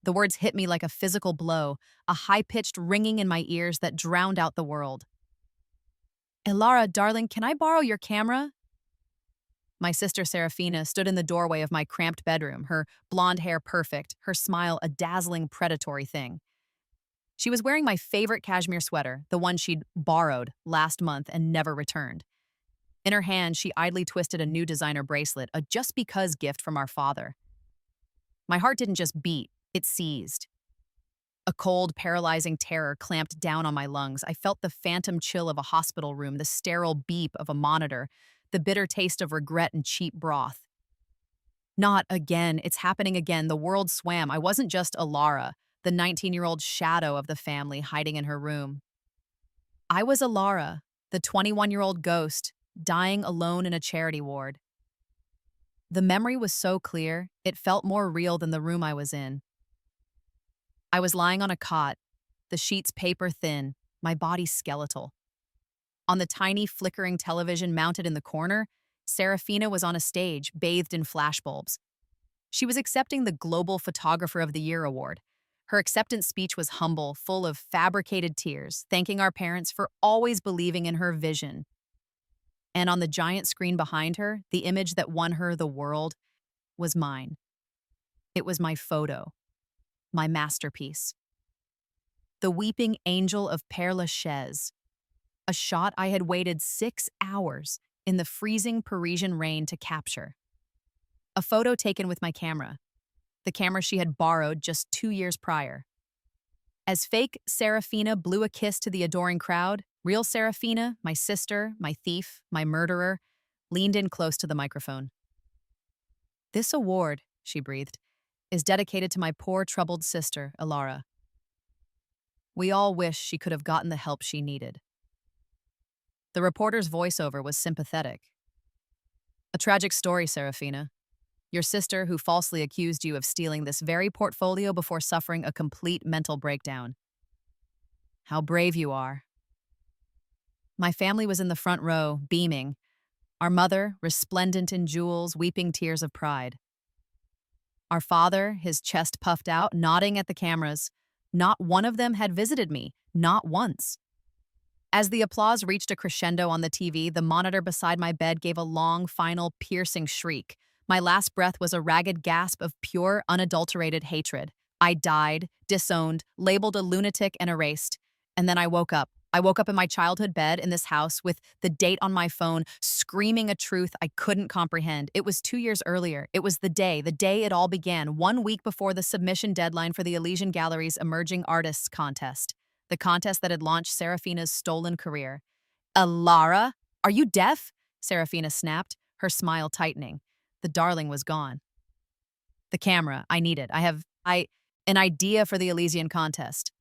The words hit me like a physical blow, a high-pitched ringing in my ears that drowned out the world. Elara, darling, can I borrow your camera? My sister Serafina stood in the doorway of my cramped bedroom, her blonde hair perfect, her smile a dazzling predatory thing. She was wearing my favorite cashmere sweater, the one she'd borrowed last month and never returned. In her hand, she idly twisted a new designer bracelet, a just because gift from our father. My heart didn't just beat, it seized. A cold, paralyzing terror clamped down on my lungs. I felt the phantom chill of a hospital room, the sterile beep of a monitor, the bitter taste of regret and cheap broth. Not again. It's happening again. The world swam. I wasn't just Alara, the 19-year-old shadow of the family hiding in her room. I was Alara, the 21-year-old ghost, dying alone in a charity ward. The memory was so clear, it felt more real than the room I was in. I was lying on a cot, the sheets paper thin, my body skeletal. On the tiny, flickering television mounted in the corner, Serafina was on a stage, bathed in flashbulbs. She was accepting the Global Photographer of the Year award. Her acceptance speech was humble, full of fabricated tears, thanking our parents for always believing in her vision. And on the giant screen behind her, the image that won her the world was mine. It was my photo, my masterpiece. The Weeping Angel of Père Lachaise, a shot I had waited 6 hours in the freezing Parisian rain to capture. A photo taken with my camera, the camera she had borrowed just 2 years prior. As fake Serafina blew a kiss to the adoring crowd, real Serafina, my sister, my thief, my murderer, leaned in close to the microphone. "This award," she breathed, "is dedicated to my poor, troubled sister, Alara. We all wish she could have gotten the help she needed." The reporter's voiceover was sympathetic. "A tragic story, Serafina. Your sister, who falsely accused you of stealing this very portfolio before suffering a complete mental breakdown. How brave you are." My family was in the front row, beaming. Our mother, resplendent in jewels, weeping tears of pride. Our father, his chest puffed out, nodding at the cameras. Not one of them had visited me, not once. As the applause reached a crescendo on the TV, the monitor beside my bed gave a long, final, piercing shriek. My last breath was a ragged gasp of pure, unadulterated hatred. I died, disowned, labeled a lunatic, and erased. And then I woke up. I woke up in my childhood bed in this house with the date on my phone, screaming a truth I couldn't comprehend. It was 2 years earlier. It was the day it all began, 1 week before the submission deadline for the Elysian Gallery's Emerging Artists Contest, the contest that had launched Serafina's stolen career. "Alara, are you deaf?" Serafina snapped, her smile tightening. The darling was gone. "The camera, I need it. An idea for the Elysian contest."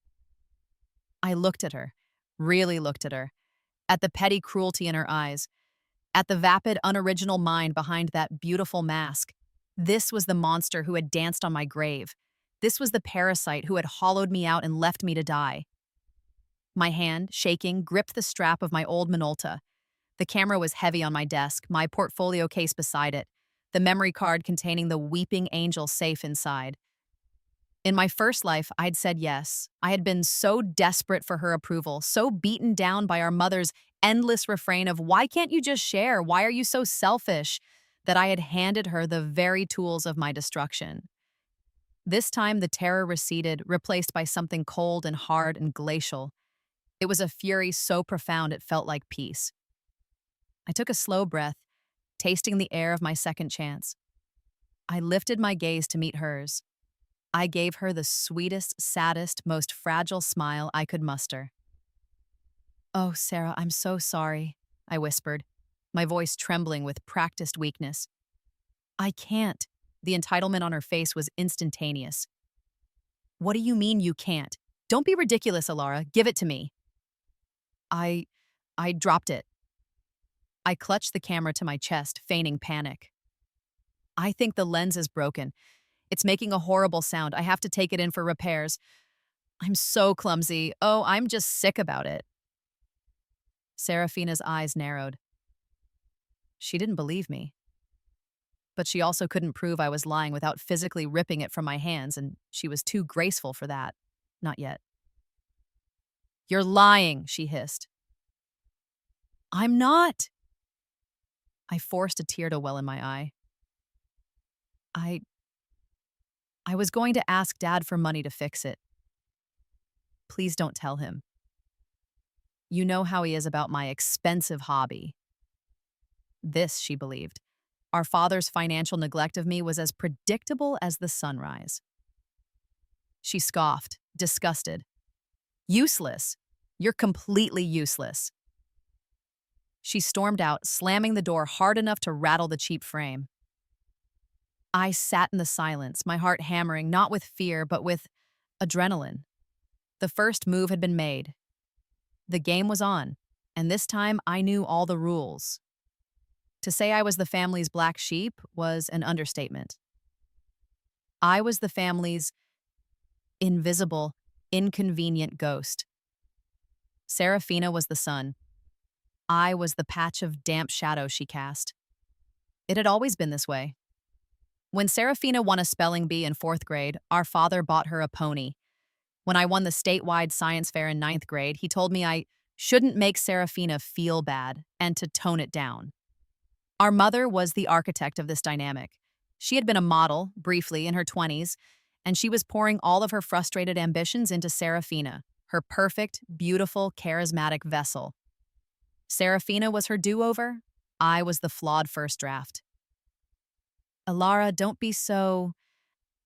I looked at her, really looked at her, at the petty cruelty in her eyes, at the vapid, unoriginal mind behind that beautiful mask. This was the monster who had danced on my grave. This was the parasite who had hollowed me out and left me to die. My hand, shaking, gripped the strap of my old Minolta. The camera was heavy on my desk, my portfolio case beside it, the memory card containing the weeping angel safe inside. In my first life, I'd said yes. I had been so desperate for her approval, so beaten down by our mother's endless refrain of, "Why can't you just share? Why are you so selfish?" that I had handed her the very tools of my destruction. This time, the terror receded, replaced by something cold and hard and glacial. It was a fury so profound it felt like peace. I took a slow breath, tasting the air of my second chance. I lifted my gaze to meet hers. I gave her the sweetest, saddest, most fragile smile I could muster. "Oh, Sarah, I'm so sorry," I whispered, my voice trembling with practiced weakness. "I can't." The entitlement on her face was instantaneous. "What do you mean you can't? Don't be ridiculous, Alara. Give it to me." I dropped it. I clutched the camera to my chest, feigning panic. "I think the lens is broken. It's making a horrible sound. I have to take it in for repairs. I'm so clumsy. Oh, I'm just sick about it." Serafina's eyes narrowed. She didn't believe me. But she also couldn't prove I was lying without physically ripping it from my hands, and she was too graceful for that. Not yet. You're lying, she hissed. I'm not. I forced a tear to well in my eye. I I was going to ask Dad for money to fix it. Please don't tell him. You know how he is about my expensive hobby. This, she believed. Our father's financial neglect of me was as predictable as the sunrise. She scoffed, disgusted. Useless. You're completely useless. She stormed out, slamming the door hard enough to rattle the cheap frame. I sat in the silence, my heart hammering, not with fear, but with adrenaline. The first move had been made. The game was on, and this time I knew all the rules. To say I was the family's black sheep was an understatement. I was the family's invisible, inconvenient ghost. Serafina was the sun. I was the patch of damp shadow she cast. It had always been this way. When Serafina won a spelling bee in 4th grade, our father bought her a pony. When I won the statewide science fair in 9th grade, he told me I shouldn't make Serafina feel bad and to tone it down. Our mother was the architect of this dynamic. She had been a model, briefly, in her 20s, and she was pouring all of her frustrated ambitions into Serafina, her perfect, beautiful, charismatic vessel. Serafina was her do-over. I was the flawed first draft. Elara, don't be so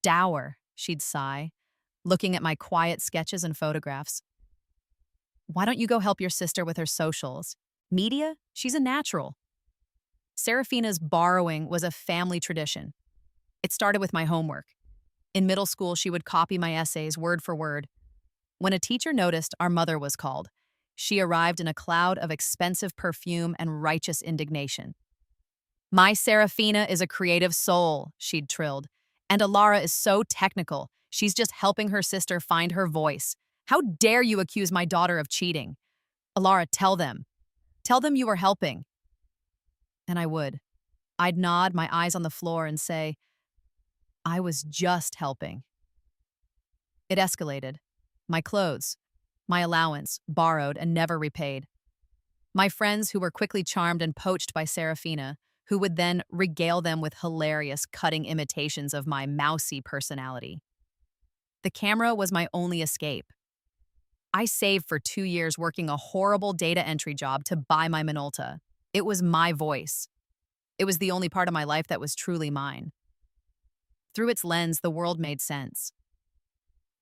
dour, she'd sigh, looking at my quiet sketches and photographs. Why don't you go help your sister with her socials? Media? She's a natural. Serafina's borrowing was a family tradition. It started with my homework. In middle school, she would copy my essays word for word. When a teacher noticed, our mother was called. She arrived in a cloud of expensive perfume and righteous indignation. My Serafina is a creative soul, she'd trilled. And Elara is so technical. She's just helping her sister find her voice. How dare you accuse my daughter of cheating? Elara, tell them. Tell them you are helping. And I would. I'd nod, my eyes on the floor, and say, I was just helping. It escalated. My clothes, my allowance, borrowed and never repaid. My friends who were quickly charmed and poached by Serafina, who would then regale them with hilarious, cutting imitations of my mousy personality. The camera was my only escape. I saved for 2 years working a horrible data entry job to buy my Minolta. It was my voice. It was the only part of my life that was truly mine. Through its lens, the world made sense.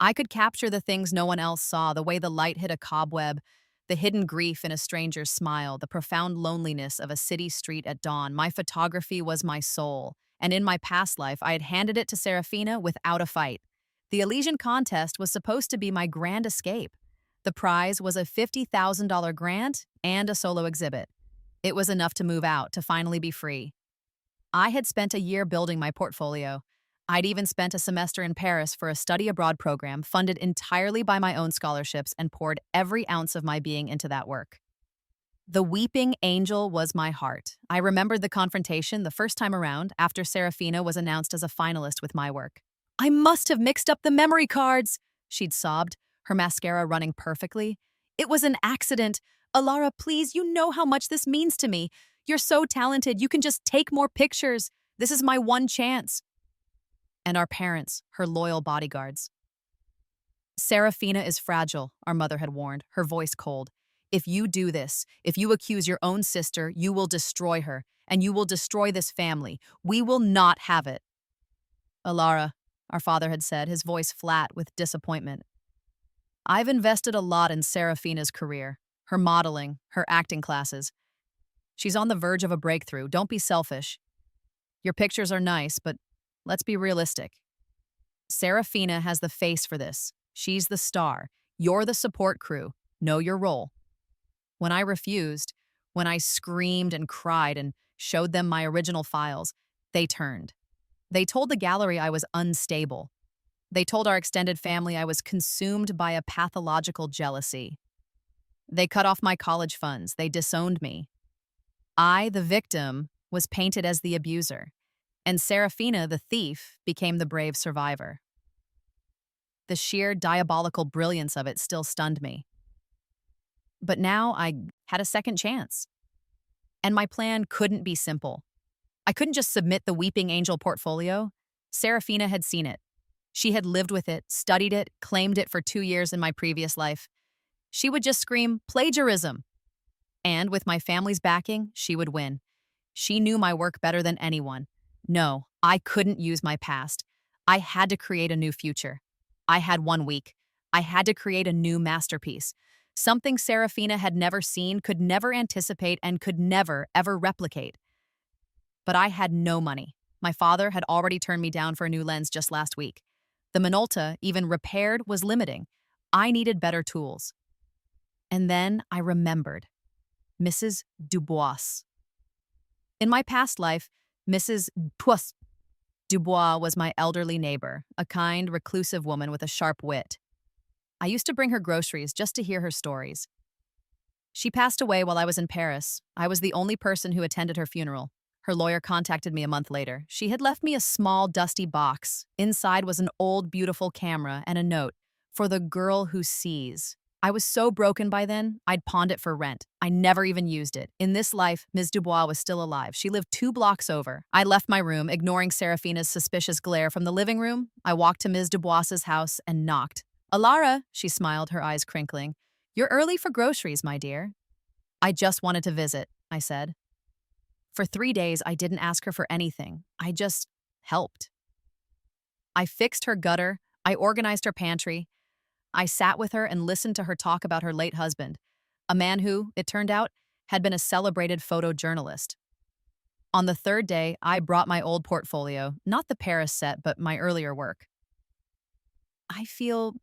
I could capture the things no one else saw, the way the light hit a cobweb, the hidden grief in a stranger's smile, the profound loneliness of a city street at dawn. My photography was my soul, and in my past life, I had handed it to Serafina without a fight. The Elysian contest was supposed to be my grand escape. The prize was a $50,000 grant and a solo exhibit. It was enough to move out, to finally be free. I had spent a year building my portfolio. I'd even spent a semester in Paris for a study abroad program funded entirely by my own scholarships and poured every ounce of my being into that work. The weeping angel was my heart. I remembered the confrontation the first time around after Serafina was announced as a finalist with my work. I must have mixed up the memory cards, she'd sobbed, her mascara running perfectly. It was an accident. Elara, please, you know how much this means to me. You're so talented, you can just take more pictures. This is my one chance. And our parents, her loyal bodyguards. Serafina is fragile, our mother had warned, her voice cold. If you do this, if you accuse your own sister, you will destroy her, and you will destroy this family. We will not have it. Elara, our father had said, his voice flat with disappointment. I've invested a lot in Serafina's career, her modeling, her acting classes. She's on the verge of a breakthrough. Don't be selfish. Your pictures are nice, but let's be realistic. Serafina has the face for this. She's the star. You're the support crew. Know your role. When I refused, when I screamed and cried and showed them my original files, they turned. They told the gallery I was unstable. They told our extended family I was consumed by a pathological jealousy. They cut off my college funds. They disowned me. I, the victim, was painted as the abuser. And Serafina, the thief, became the brave survivor. The sheer diabolical brilliance of it still stunned me. But now I had a second chance. And my plan couldn't be simple. I couldn't just submit the Weeping Angel portfolio. Serafina had seen it. She had lived with it, studied it, claimed it for 2 years in my previous life. She would just scream, plagiarism. And with my family's backing, she would win. She knew my work better than anyone. No, I couldn't use my past. I had to create a new future. I had 1 week. I had to create a new masterpiece. Something Serafina had never seen, could never anticipate, and could never, ever replicate. But I had no money. My father had already turned me down for a new lens just last week. The Minolta, even repaired, was limiting. I needed better tools. And then I remembered. Mrs. Dubois. In my past life, Mrs. Dubois was my elderly neighbor, a kind, reclusive woman with a sharp wit. I used to bring her groceries just to hear her stories. She passed away while I was in Paris. I was the only person who attended her funeral. Her lawyer contacted me a month later. She had left me a small, dusty box. Inside was an old, beautiful camera and a note, "For the girl who sees." I was so broken by then, I'd pawned it for rent. I never even used it. In this life, Ms. Dubois was still alive. She lived 2 blocks over. I left my room, ignoring Serafina's suspicious glare from the living room. I walked to Ms. Dubois's house and knocked. "Alara," she smiled, her eyes crinkling. "You're early for groceries, my dear." "I just wanted to visit," I said. For 3 days, I didn't ask her for anything. I just helped. I fixed her gutter. I organized her pantry. I sat with her and listened to her talk about her late husband, a man who, it turned out, had been a celebrated photojournalist. On the 3rd day, I brought my old portfolio, not the Paris set, but my earlier work. "I feel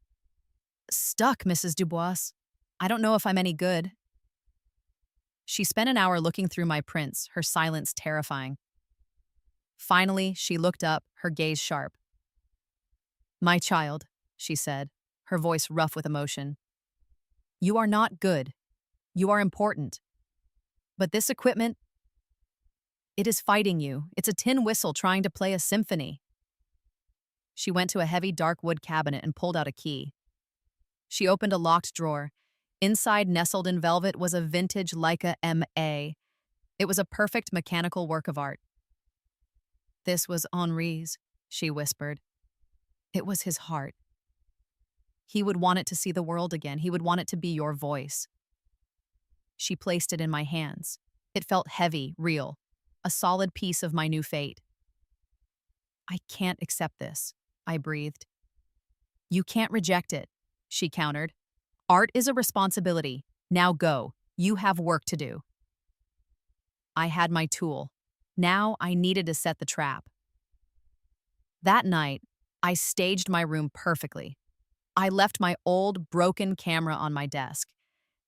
stuck, Mrs. Dubois. I don't know if I'm any good." She spent an hour looking through my prints, her silence terrifying. Finally, she looked up, her gaze sharp. "My child," she said, her voice rough with emotion. "You are not good. You are important. But this equipment, it is fighting you. It's a tin whistle trying to play a symphony." She went to a heavy dark wood cabinet and pulled out a key. She opened a locked drawer. Inside, nestled in velvet, was a vintage Leica MA. It was a perfect mechanical work of art. "This was Henri's," she whispered. "It was his heart. He would want it to see the world again. He would want it to be your voice." She placed it in my hands. It felt heavy, real, a solid piece of my new fate. "I can't accept this," I breathed. "You can't reject it," she countered. "Art is a responsibility. Now go. You have work to do." I had my tool. Now I needed to set the trap. That night, I staged my room perfectly. I left my old, broken camera on my desk,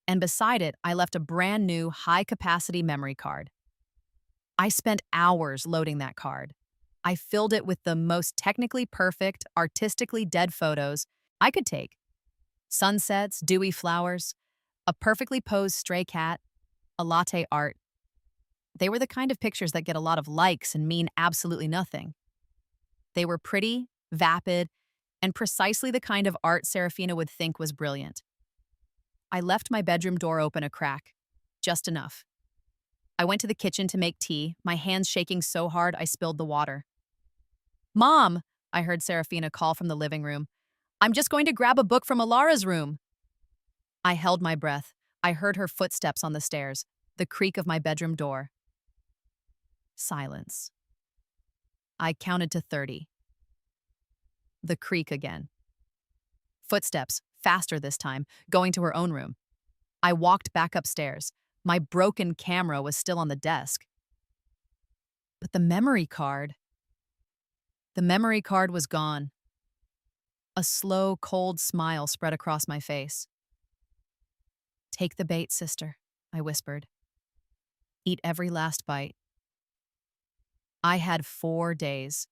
and beside it, I left a brand new, high-capacity memory card. I spent hours loading that card. I filled it with the most technically perfect, artistically dead photos I could take. Sunsets, dewy flowers, a perfectly posed stray cat, a latte art. They were the kind of pictures that get a lot of likes and mean absolutely nothing. They were pretty, vapid, and precisely the kind of art Serafina would think was brilliant. I left my bedroom door open a crack, just enough. I went to the kitchen to make tea, my hands shaking so hard I spilled the water. "Mom," I heard Serafina call from the living room. "I'm just going to grab a book from Alara's room." I held my breath. I heard her footsteps on the stairs, the creak of my bedroom door. Silence. I counted to 30. The creak again. Footsteps, faster this time, going to her own room. I walked back upstairs. My broken camera was still on the desk. But the memory card was gone. A slow, cold smile spread across my face. "Take the bait, sister," I whispered. "Eat every last bite." I had 4 days.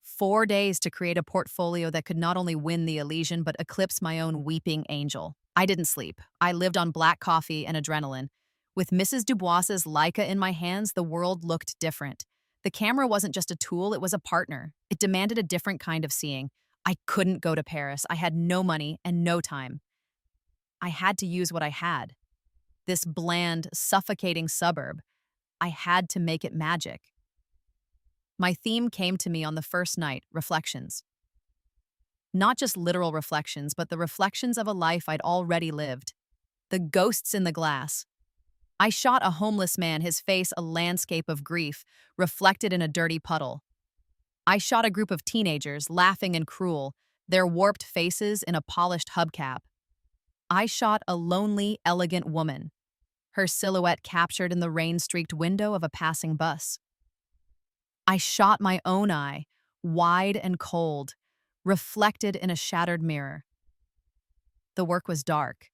4 days to create a portfolio that could not only win the Elysian but eclipse my own weeping angel. I didn't sleep. I lived on black coffee and adrenaline. With Mrs. Dubois's Leica in my hands, the world looked different. The camera wasn't just a tool, it was a partner. It demanded a different kind of seeing. I couldn't go to Paris. I had no money and no time. I had to use what I had. This bland, suffocating suburb. I had to make it magic. My theme came to me on the first night, reflections. Not just literal reflections, but the reflections of a life I'd already lived. The ghosts in the glass. I shot a homeless man, his face a landscape of grief, reflected in a dirty puddle. I shot a group of teenagers, laughing and cruel, their warped faces in a polished hubcap. I shot a lonely, elegant woman, her silhouette captured in the rain-streaked window of a passing bus. I shot my own eye, wide and cold, reflected in a shattered mirror. The work was dark.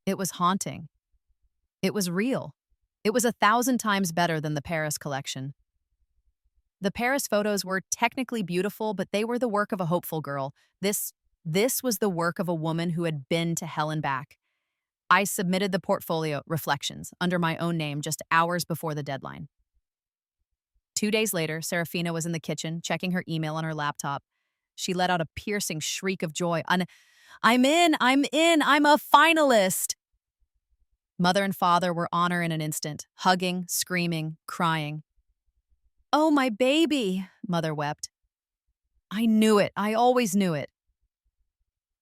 It was haunting. It was real. It was 1,000 times better than the Paris collection. The Paris photos were technically beautiful, but they were the work of a hopeful girl. This was the work of a woman who had been to hell and back. I submitted the portfolio, Reflections, under my own name just hours before the deadline. 2 days later, Serafina was in the kitchen, checking her email on her laptop. She let out a piercing shriek of joy. I'm in, I'm a finalist. Mother and father were on her in an instant, hugging, screaming, crying. Oh, my baby, Mother wept. I knew it, I always knew it.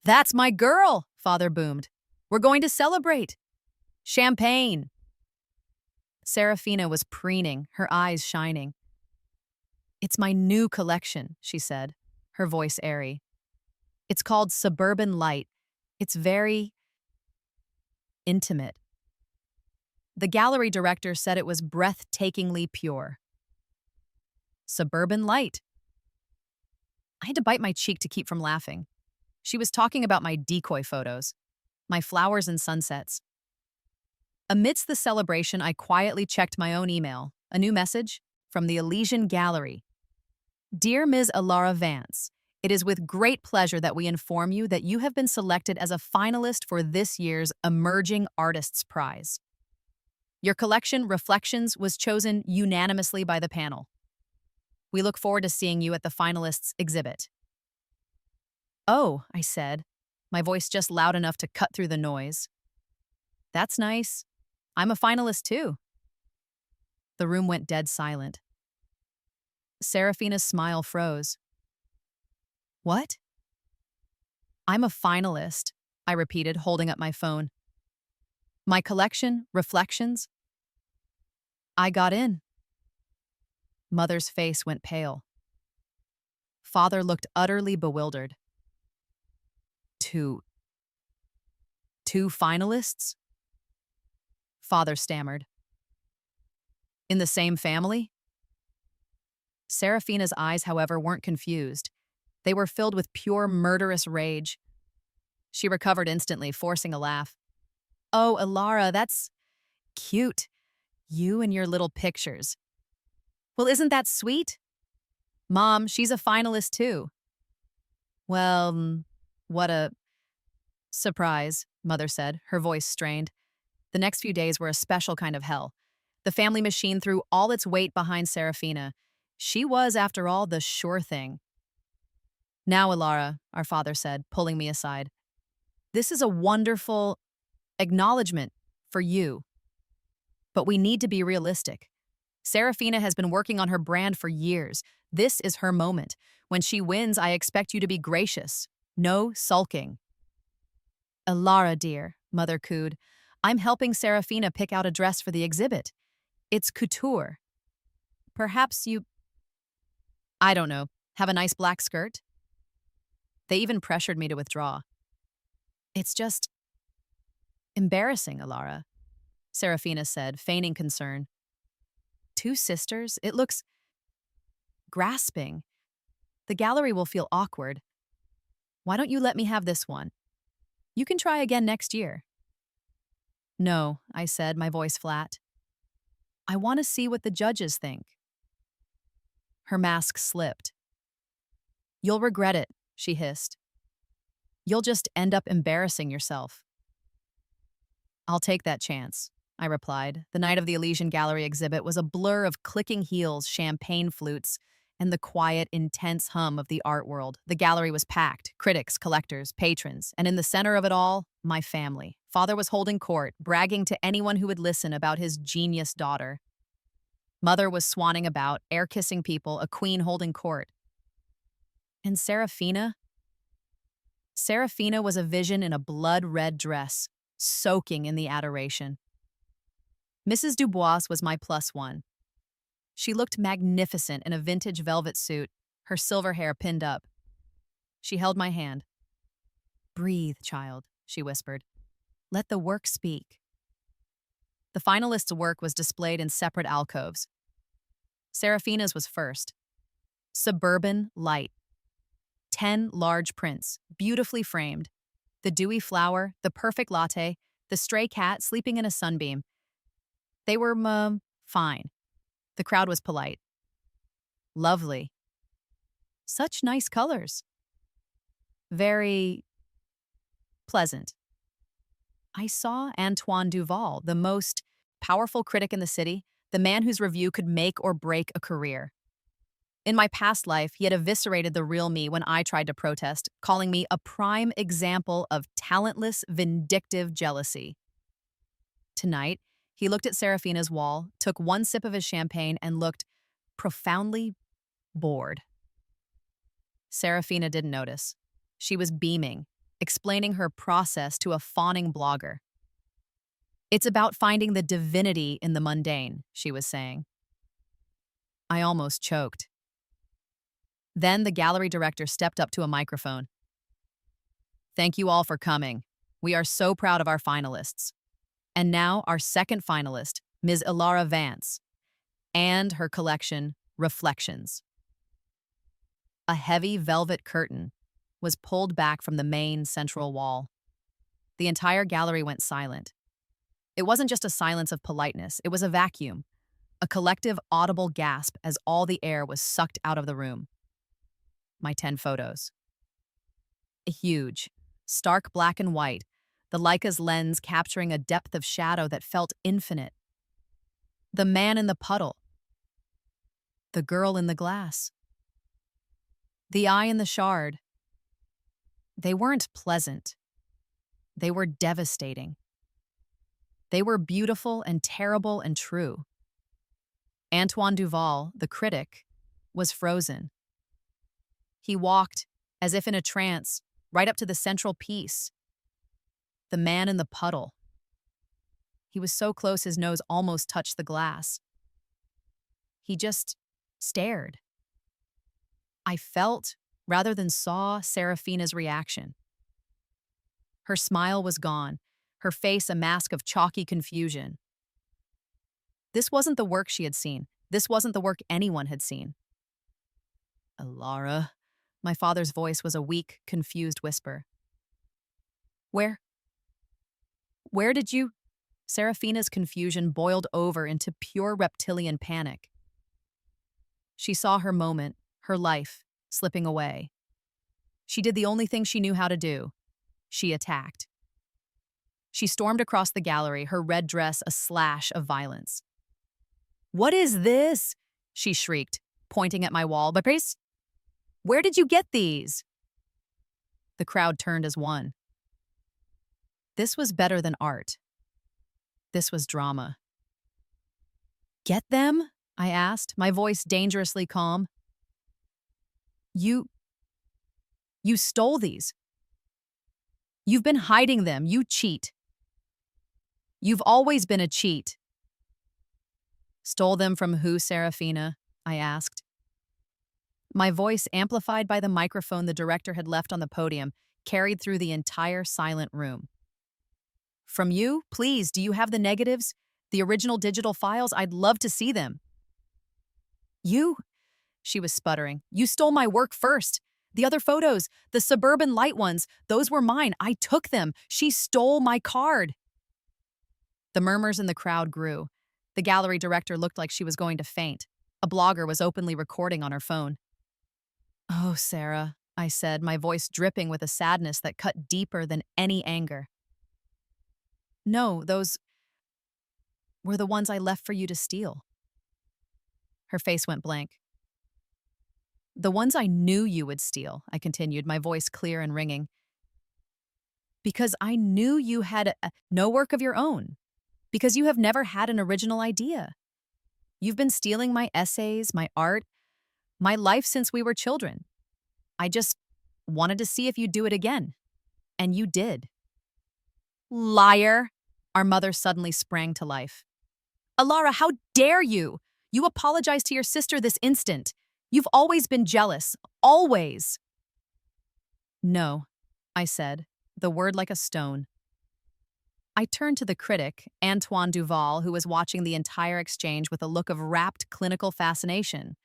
That's my girl, Father boomed. We're going to celebrate. Champagne. Serafina was preening, her eyes shining. It's my new collection, she said, her voice airy. It's called Suburban Light. It's very intimate. The gallery director said it was breathtakingly pure. Suburban Light. I had to bite my cheek to keep from laughing. She was talking about my decoy photos, my flowers and sunsets. Amidst the celebration, I quietly checked my own email. A new message from the Elysian Gallery. Dear Ms. Alara Vance, it is with great pleasure that we inform you that you have been selected as a finalist for this year's Emerging Artists Prize. Your collection, Reflections, was chosen unanimously by the panel. We look forward to seeing you at the finalists' exhibit. Oh, I said, my voice just loud enough to cut through the noise. That's nice. I'm a finalist too. The room went dead silent. Serafina's smile froze. What? I'm a finalist, I repeated, holding up my phone. My collection, Reflections. I got in. Mother's face went pale. Father looked utterly bewildered. Two finalists? Father stammered. In the same family? Serafina's eyes, however, weren't confused. They were filled with pure murderous rage. She recovered instantly, forcing a laugh. Oh, Alara, that's cute. You and your little pictures. Well, isn't that sweet? Mom, she's a finalist too. Well, what a surprise, Mother said, her voice strained. The next few days were a special kind of hell. The family machine threw all its weight behind Serafina. She was, after all, the sure thing. Now, Alara, our father said, pulling me aside. This is a wonderful acknowledgement for you. But we need to be realistic. Serafina has been working on her brand for years. This is her moment. When she wins, I expect you to be gracious. No sulking. Alara, dear, Mother cooed. I'm helping Serafina pick out a dress for the exhibit. It's couture. Perhaps you, I don't know, have a nice black skirt? They even pressured me to withdraw. It's just embarrassing, Alara, Serafina said, feigning concern. 2 sisters? It looks grasping. The gallery will feel awkward. Why don't you let me have this one? You can try again next year. No, I said, my voice flat. I want to see what the judges think. Her mask slipped. You'll regret it, she hissed. You'll just end up embarrassing yourself. I'll take that chance, I replied. The night of the Elysian Gallery exhibit was a blur of clicking heels, champagne flutes, and the quiet, intense hum of the art world. The gallery was packed, critics, collectors, patrons, and in the center of it all, my family. Father was holding court, bragging to anyone who would listen about his genius daughter. Mother was swanning about, air-kissing people, a queen holding court. And Serafina? Serafina was a vision in a blood-red dress, soaking in the adoration. Mrs. Dubois was my plus one. She looked magnificent in a vintage velvet suit, her silver hair pinned up. She held my hand. "Breathe, child," she whispered. "Let the work speak." The finalists' work was displayed in separate alcoves. Serafina's was first. Suburban light. 10 large prints, beautifully framed. The dewy flower, the perfect latte, the stray cat sleeping in a sunbeam. They were, fine. The crowd was polite. Lovely. Such nice colors. Very pleasant. I saw Antoine Duval, the most powerful critic in the city, the man whose review could make or break a career. In my past life, he had eviscerated the real me when I tried to protest, calling me a prime example of talentless, vindictive jealousy. Tonight, he looked at Serafina's wall, took one sip of his champagne, and looked profoundly bored. Serafina didn't notice. She was beaming, explaining her process to a fawning blogger. "It's about finding the divinity in the mundane," she was saying. I almost choked. Then the gallery director stepped up to a microphone. "Thank you all for coming. We are so proud of our finalists. And now our second finalist, Ms. Ilara Vance, and her collection, Reflections." A heavy velvet curtain was pulled back from the main central wall. The entire gallery went silent. It wasn't just a silence of politeness, it was a vacuum, a collective audible gasp as all the air was sucked out of the room. My 10 photos. Huge, stark black and white, the Leica's lens capturing a depth of shadow that felt infinite. The man in the puddle. The girl in the glass. The eye in the shard. They weren't pleasant. They were devastating. They were beautiful and terrible and true. Antoine Duval, the critic, was frozen. He walked, as if in a trance, right up to the central piece. The man in the puddle. He was so close his nose almost touched the glass. He just stared. I felt, rather than saw, Serafina's reaction. Her smile was gone, her face a mask of chalky confusion. This wasn't the work she had seen. This wasn't the work anyone had seen. "Ilara," my father's voice was a weak, confused whisper. Where did you?" Serafina's confusion boiled over into pure reptilian panic. She saw her moment, her life, slipping away. She did the only thing she knew how to do. She attacked. She stormed across the gallery, her red dress a slash of violence. "What is this?" she shrieked, pointing at my wall. "But please, where did you get these?" The crowd turned as one. This was better than art. This was drama. "Get them?" I asked, my voice dangerously calm. You stole these. You've been hiding them. You cheat. You've always been a cheat." "Stole them from who, Serafina?" I asked. My voice, amplified by the microphone the director had left on the podium, carried through the entire silent room. "From you? Please, do you have the negatives? The original digital files? I'd love to see them." "You?" She was sputtering. "You stole my work first. The other photos, the suburban light ones, those were mine. I took them. She stole my card." The murmurs in the crowd grew. The gallery director looked like she was going to faint. A blogger was openly recording on her phone. "Oh, Sarah," I said, my voice dripping with a sadness that cut deeper than any anger. "No, were the ones I left for you to steal. Her face went blank. The ones I knew you would steal, I continued, my voice clear and ringing. Because I knew you had no work of your own. Because you have never had an original idea. You've been stealing my essays, my art, my life since we were children. I just wanted to see if you'd do it again. And you did. Liar! Our mother suddenly sprang to life. Alara, how dare you? You apologize to your sister this instant. You've always been jealous. Always. No, I said, the word like a stone. I turned to the critic, Antoine Duval, who was watching the entire exchange with a look of rapt clinical fascination.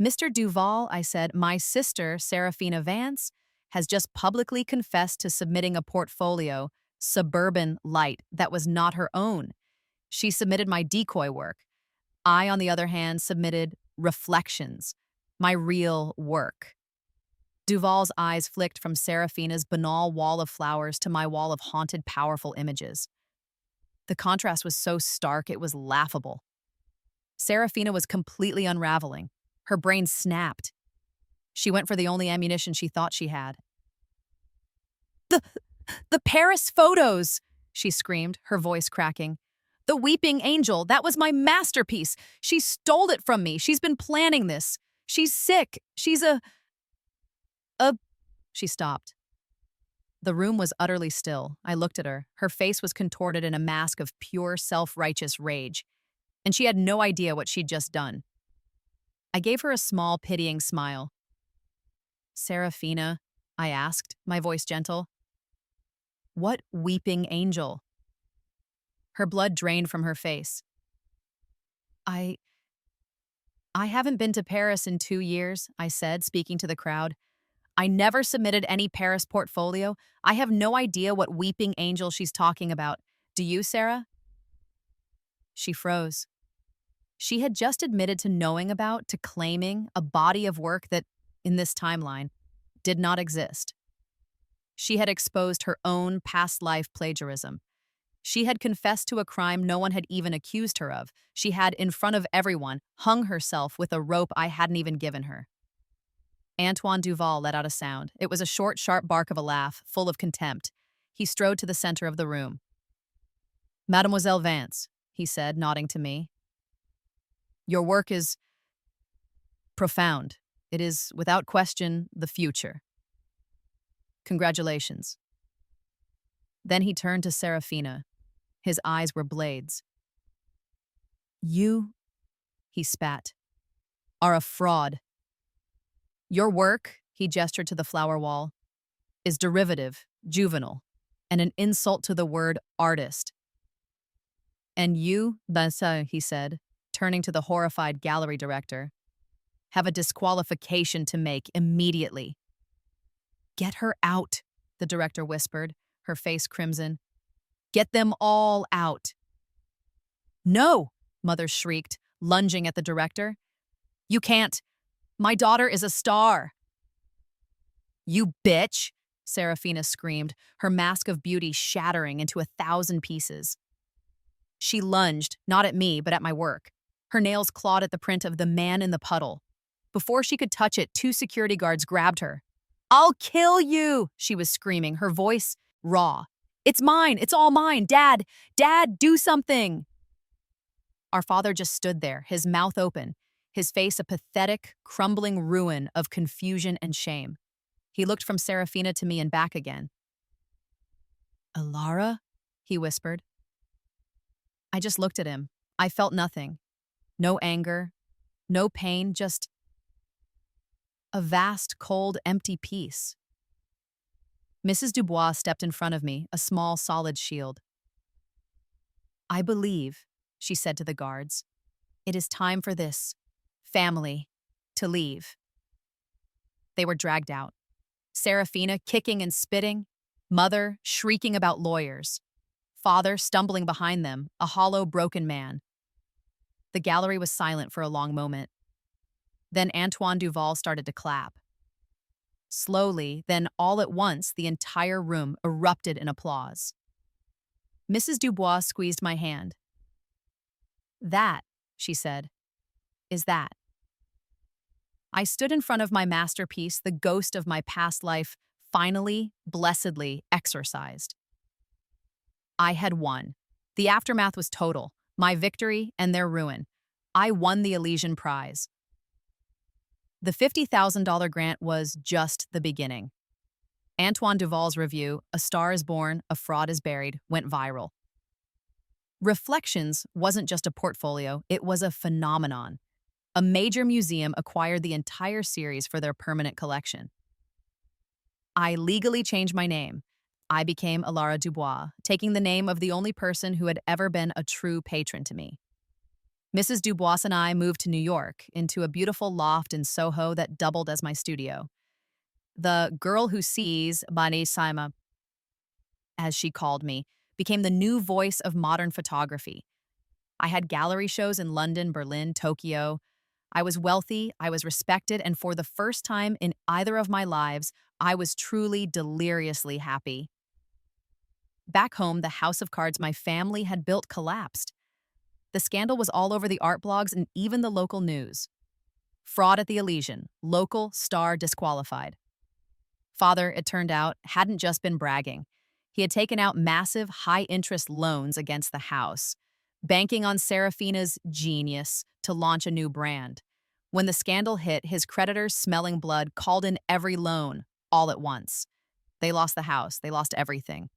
Mr. Duval, I said, my sister, Serafina Vance, has just publicly confessed to submitting a portfolio, Suburban Light, that was not her own. She submitted my decoy work. I, on the other hand, submitted Reflections, my real work. Duval's eyes flicked from Serafina's banal wall of flowers to my wall of haunted, powerful images. The contrast was so stark it was laughable. Serafina was completely unraveling. Her brain snapped. She went for the only ammunition she thought she had. The Paris photos, she screamed, her voice cracking. The weeping angel, that was my masterpiece. She stole it from me. She's been planning this. She's sick. She's She stopped. The room was utterly still. I looked at her. Her face was contorted in a mask of pure, self-righteous rage, and she had no idea what she'd just done. I gave her a small, pitying smile. Serafina, I asked, my voice gentle. What weeping angel? Her blood drained from her face. I haven't been to Paris in 2 years, I said, speaking to the crowd. I never submitted any Paris portfolio. I have no idea what weeping angel she's talking about. Do you, Sarah? She froze. She had just admitted to knowing about, to claiming, a body of work that, in this timeline, did not exist. She had exposed her own past life plagiarism. She had confessed to a crime no one had even accused her of. She had, in front of everyone, hung herself with a rope I hadn't even given her. Antoine Duval let out a sound. It was a short, sharp bark of a laugh, full of contempt. He strode to the center of the room. Mademoiselle Vance, he said, nodding to me. Your work is profound. It is, without question, the future. Congratulations. Then he turned to Serafina. His eyes were blades. You, he spat, are a fraud. Your work, he gestured to the flower wall, is derivative, juvenile, and an insult to the word artist. And you, Bansa, he said, turning to the horrified gallery director, have a disqualification to make immediately. Get her out, the director whispered, her face crimson. Get them all out. No, Mother shrieked, lunging at the director. You can't. My daughter is a star. You bitch, Serafina screamed, her mask of beauty shattering into 1,000 pieces. She lunged, not at me, but at my work. Her nails clawed at the print of the man in the puddle. Before she could touch it, 2 security guards grabbed her. I'll kill you, she was screaming, her voice raw. It's mine, it's all mine, Dad, do something. Our father just stood there, his mouth open, his face a pathetic, crumbling ruin of confusion and shame. He looked from Serafina to me and back again. Alara? He whispered. I just looked at him. I felt nothing. No anger, no pain, just a vast, cold, empty peace. Mrs. Dubois stepped in front of me, a small, solid shield. I believe, she said to the guards, it is time for this family to leave. They were dragged out. Serafina kicking and spitting, mother shrieking about lawyers, father stumbling behind them, a hollow, broken man. The gallery was silent for a long moment. Then Antoine Duval started to clap. Slowly, then all at once, the entire room erupted in applause. Mrs. Dubois squeezed my hand. That, she said, is that. I stood in front of my masterpiece, the ghost of my past life, finally, blessedly exorcised. I had won. The aftermath was total. My victory and their ruin. I won the Elysian Prize. The $50,000 grant was just the beginning. Antoine Duval's review, A Star is Born, A Fraud is Buried, went viral. Reflections wasn't just a portfolio, it was a phenomenon. A major museum acquired the entire series for their permanent collection. I legally changed my name. I became Alara Dubois, taking the name of the only person who had ever been a true patron to me. Mrs. Dubois and I moved to New York, into a beautiful loft in Soho that doubled as my studio. The girl who sees, Bani Saima, as she called me, became the new voice of modern photography. I had gallery shows in London, Berlin, Tokyo. I was wealthy, I was respected, and for the first time in either of my lives, I was truly deliriously happy. Back home, the house of cards my family had built collapsed. The scandal was all over the art blogs and even the local news. Fraud at the Elysian, local star disqualified. Father, it turned out, hadn't just been bragging. He had taken out massive, high-interest loans against the house, banking on Serafina's genius to launch a new brand. When the scandal hit, his creditors, smelling blood, called in every loan, all at once. They lost the house. They lost everything.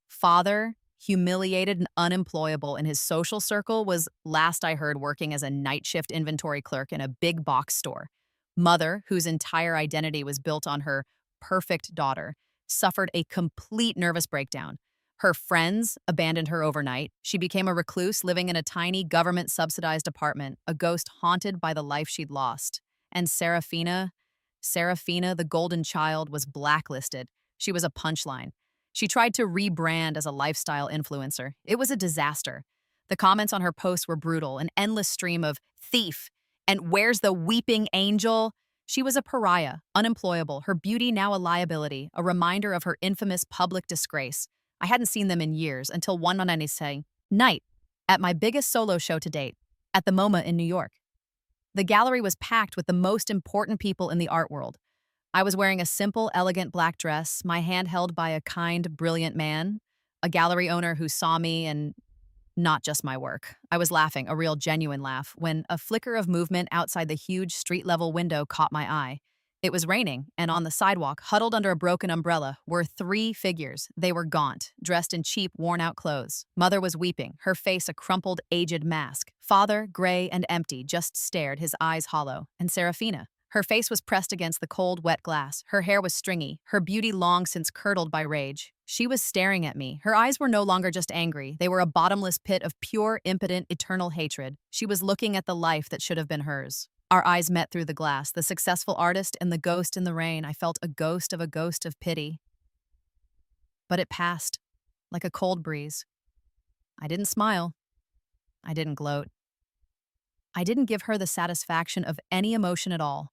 Father, humiliated and unemployable in his social circle, was, last I heard, working as a night shift inventory clerk in a big box store. Mother, whose entire identity was built on her perfect daughter, suffered a complete nervous breakdown. Her friends abandoned her overnight. She became a recluse living in a tiny government-subsidized apartment, a ghost haunted by the life she'd lost. And Serafina, the golden child, was blacklisted. She was a punchline. She tried to rebrand as a lifestyle influencer. It was a disaster. The comments on her posts were brutal, an endless stream of "thief" and "where's the weeping angel?" She was a pariah, unemployable, her beauty now a liability, a reminder of her infamous public disgrace. I hadn't seen them in years until one night, at my biggest solo show to date, at the MoMA in New York. The gallery was packed with the most important people in the art world. I was wearing a simple, elegant black dress, my hand held by a kind, brilliant man, a gallery owner who saw me and not just my work. I was laughing, a real genuine laugh, when a flicker of movement outside the huge street-level window caught my eye. It was raining, and on the sidewalk, huddled under a broken umbrella, were 3 figures. They were gaunt, dressed in cheap, worn-out clothes. Mother was weeping, her face a crumpled, aged mask. Father, gray and empty, just stared, his eyes hollow. And Serafina. Her face was pressed against the cold, wet glass. Her hair was stringy, her beauty long since curdled by rage. She was staring at me. Her eyes were no longer just angry. They were a bottomless pit of pure, impotent, eternal hatred. She was looking at the life that should have been hers. Our eyes met through the glass, the successful artist and the ghost in the rain. I felt a ghost of pity. But it passed, like a cold breeze. I didn't smile. I didn't gloat. I didn't give her the satisfaction of any emotion at all.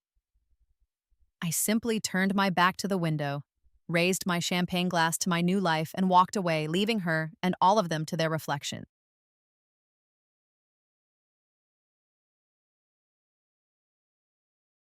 I simply turned my back to the window, raised my champagne glass to my new life, and walked away, leaving her and all of them to their reflection.